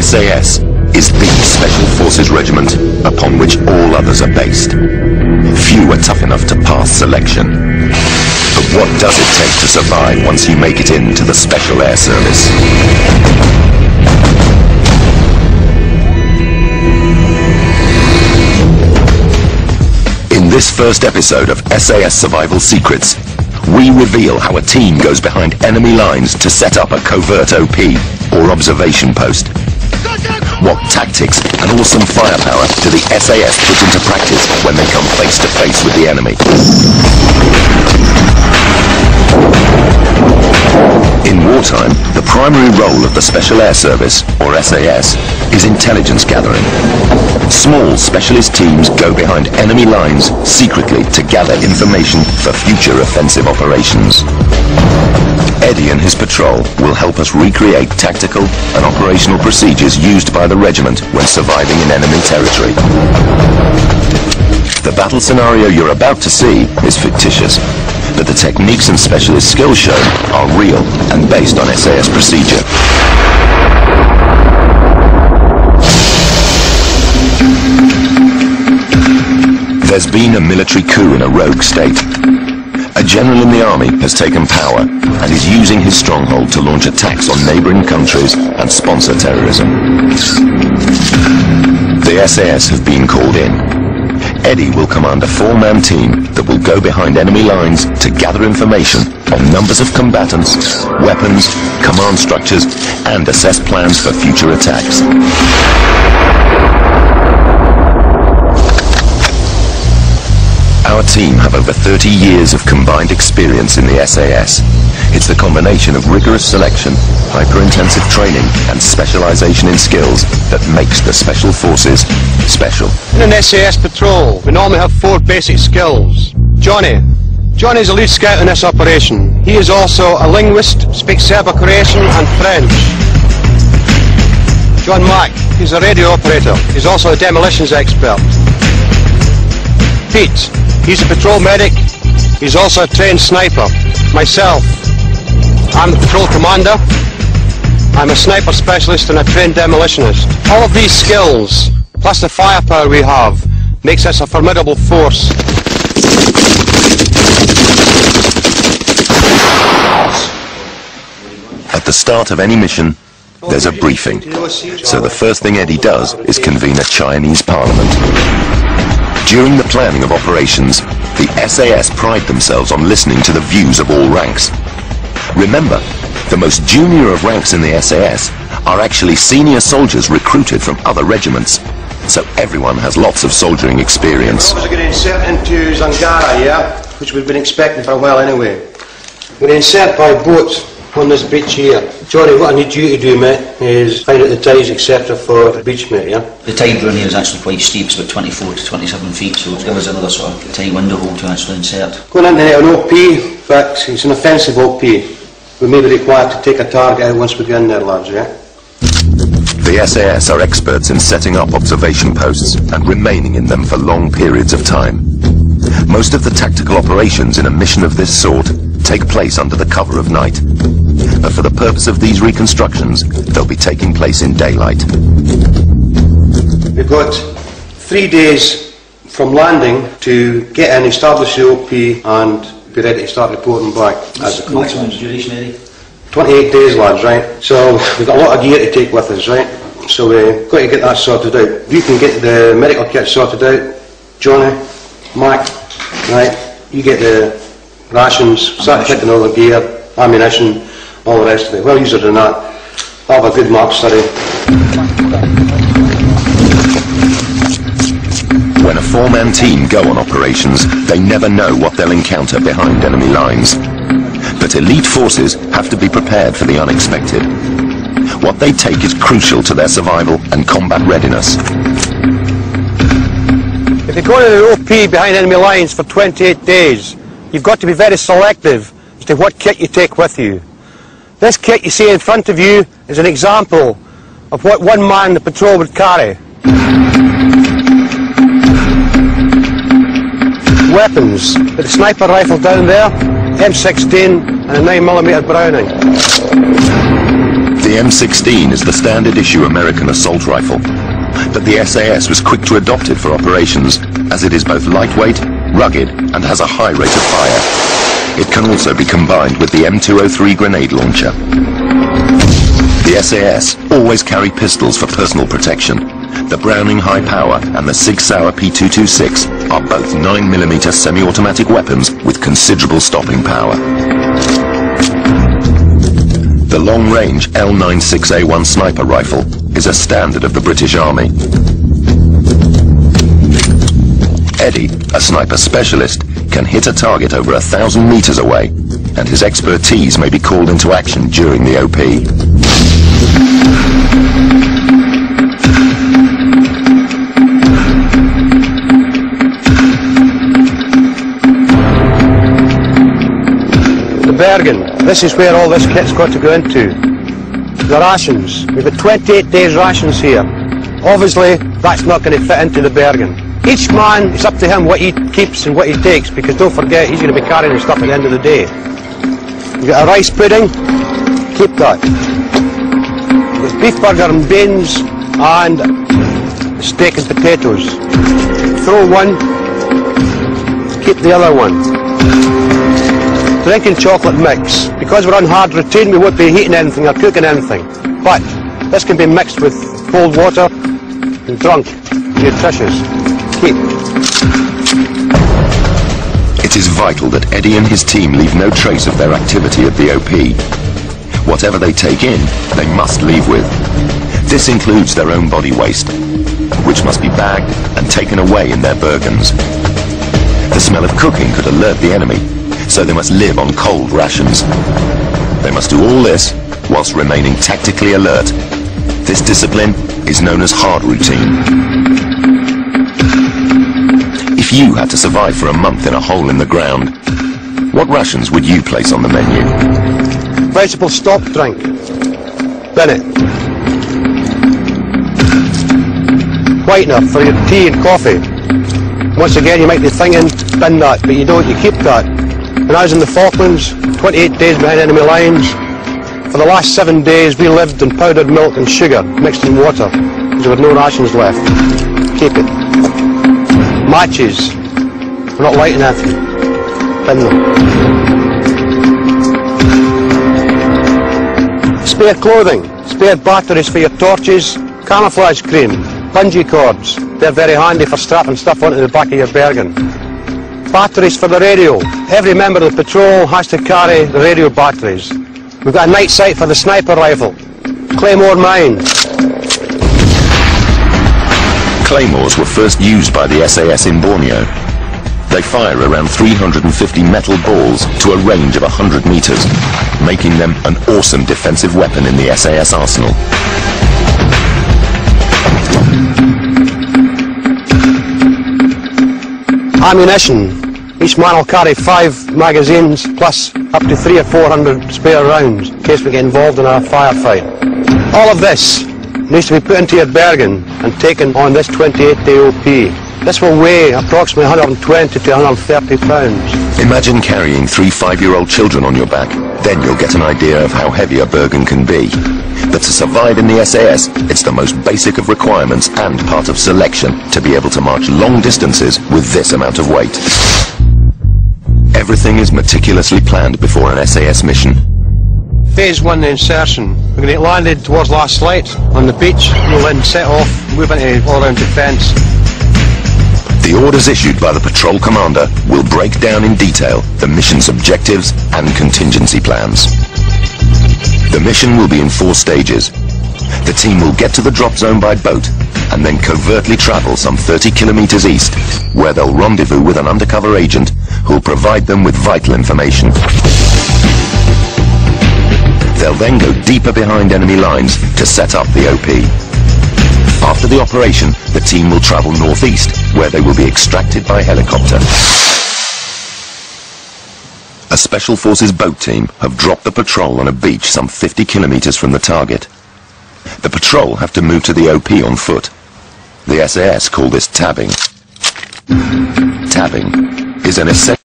SAS is the Special Forces regiment upon which all others are based. Few are tough enough to pass selection. But what does it take to survive once you make it into the Special Air Service? In this first episode of SAS Survival Secrets, we reveal how a team goes behind enemy lines to set up a covert OP or observation post. What tactics and awesome firepower do the SAS put into practice when they come face to face with the enemy? In wartime, the primary role of the Special Air Service, or SAS, is intelligence gathering. Small specialist teams go behind enemy lines secretly to gather information for future offensive operations. Eddie and his patrol will help us recreate tactical and operational procedures used by the regiment when surviving in enemy territory. The battle scenario you're about to see is fictitious, but the techniques and specialist skills shown are real and based on SAS procedure. There's been a military coup in a rogue state. A general in the army has taken power and is using his stronghold to launch attacks on neighboring countries and sponsor terrorism. The SAS have been called in. Eddie will command a four-man team that will go behind enemy lines to gather information on numbers of combatants, weapons, command structures, and assess plans for future attacks. Our team have over 30 years of combined experience in the SAS. It's the combination of rigorous selection, hyper-intensive training, and specialization in skills that makes the Special Forces special. In an SAS patrol, we normally have 4 basic skills. Johnny is a lead scout in this operation. He is also a linguist, speaks Serbo-Croatian and French. John Mack, he's a radio operator. He's also a demolitions expert. Pete, he's a patrol medic. He's also a trained sniper. Myself, I'm the patrol commander. I'm a sniper specialist and a trained demolitionist. All of these skills, plus the firepower we have, makes us a formidable force. At the start of any mission, there's a briefing. So the first thing Eddie does is convene a Chinese parliament. During the planning of operations, the SAS pride themselves on listening to the views of all ranks. Remember, the most junior of ranks in the SAS are actually senior soldiers recruited from other regiments, so everyone has lots of soldiering experience. We're going to insert into Zangara, yeah? Which we've been expecting for a while anyway. We're going to insert by boat on this beach here. Johnny, what I need you to do, mate, is find out the tides, etc. for the beach, mate, yeah? The tide run here is actually quite steep, it's about 24 to 27 feet, so give us another sort of tide window hole to actually insert. Going into an OP, but it's an offensive OP. We may be required to take a target out once we get in there, lads, yeah? The SAS are experts in setting up observation posts and remaining in them for long periods of time. Most of the tactical operations in a mission of this sort take place under the cover of night. But for the purpose of these reconstructions, they'll be taking place in daylight. We've got 3 days from landing to get in, establish the OP and be ready to start reporting back. Maximum duration, Eddie? 28 days, lads, right? So we've got a lot of gear to take with us, right? So we've got to get that sorted out. If you can get the medical kit sorted out, Johnny, Mac, right? You get the rations, start picking all the gear, ammunition, all the rest of it. Well, user than that, have a good map study. When a four-man team go on operations, they never know what they'll encounter behind enemy lines. But elite forces have to be prepared for the unexpected. What they take is crucial to their survival and combat readiness. If you go to the OP behind enemy lines for 28 days, you've got to be very selective as to what kit you take with you. This kit you see in front of you is an example of what one man in the patrol would carry. Weapons, with a sniper rifle down there, M16 and a 9mm Browning. The M16 is the standard issue American assault rifle, but the SAS was quick to adopt it for operations, as it is both lightweight, rugged, and has a high rate of fire. It can also be combined with the M203 grenade launcher. The SAS always carry pistols for personal protection. The Browning High Power and the Sig Sauer P226 are both 9mm semi-automatic weapons with considerable stopping power. The long-range L96A1 sniper rifle is a standard of the British Army. Eddie, a sniper specialist, can hit a target over 1,000 meters away, and his expertise may be called into action during the OP. The Bergen, this is where all this kit's got to go into. The rations, we've got 28 days rations here. Obviously, that's not going to fit into the Bergen. Each man, it's up to him what he keeps and what he takes, because don't forget, he's going to be carrying the stuff at the end of the day. You've got a rice pudding, keep that. There's beef burger and beans and steak and potatoes. Throw one, keep the other one. Drinking chocolate mix. Because we're on hard routine, we won't be heating anything or cooking anything. But this can be mixed with cold water and drunk. Nutritious. Keep. It is vital that Eddie and his team leave no trace of their activity at the OP. Whatever they take in, they must leave with. This includes their own body waste, which must be bagged and taken away in their Bergens. The smell of cooking could alert the enemy, so they must live on cold rations. They must do all this whilst remaining tactically alert. This discipline is known as hard routine. If you had to survive for a month in a hole in the ground, what rations would you place on the menu? Vegetable stock drink. Bennett. Whitener for your tea and coffee. Once again, you make the thing in, bin that, but you don't, you keep that. When I was in the Falklands, 28 days behind enemy lines, for the last 7 days we lived on powdered milk and sugar mixed in water, because there were no rations left. Keep it. Matches. We're not lighting anything. Bin them. Spare clothing. Spare batteries for your torches. Camouflage cream. Bungee cords. They're very handy for strapping stuff onto the back of your Bergen. Batteries for the radio. Every member of the patrol has to carry the radio batteries. We've got a night sight for the sniper rifle. Claymore mine. Claymores were first used by the SAS in Borneo. They fire around 350 metal balls to a range of 100 meters, making them an awesome defensive weapon in the SAS arsenal. Ammunition. Each man will carry 5 magazines plus up to 300 or 400 spare rounds in case we get involved in a firefight. All of this needs to be put into your Bergen and taken on this 28-day OP. This will weigh approximately 120 to 130 pounds. Imagine carrying 3 5-year-old children on your back. Then you'll get an idea of how heavy a Bergen can be. But to survive in the SAS, it's the most basic of requirements and part of selection to be able to march long distances with this amount of weight. Everything is meticulously planned before an SAS mission. Phase 1, the insertion. We're going to get landed towards last light on the beach. We'll then set off, move into all-round defence. The orders issued by the patrol commander will break down in detail the mission's objectives and contingency plans. The mission will be in 4 stages. The team will get to the drop zone by boat and then covertly travel some 30 kilometers east, where they'll rendezvous with an undercover agent who'll provide them with vital information. They'll then go deeper behind enemy lines to set up the OP. After the operation, the team will travel northeast, where they will be extracted by helicopter. A Special Forces boat team have dropped the patrol on a beach some 50 kilometers from the target. The patrol have to move to the OP on foot. The SAS call this tabbing. Tabbing is an essential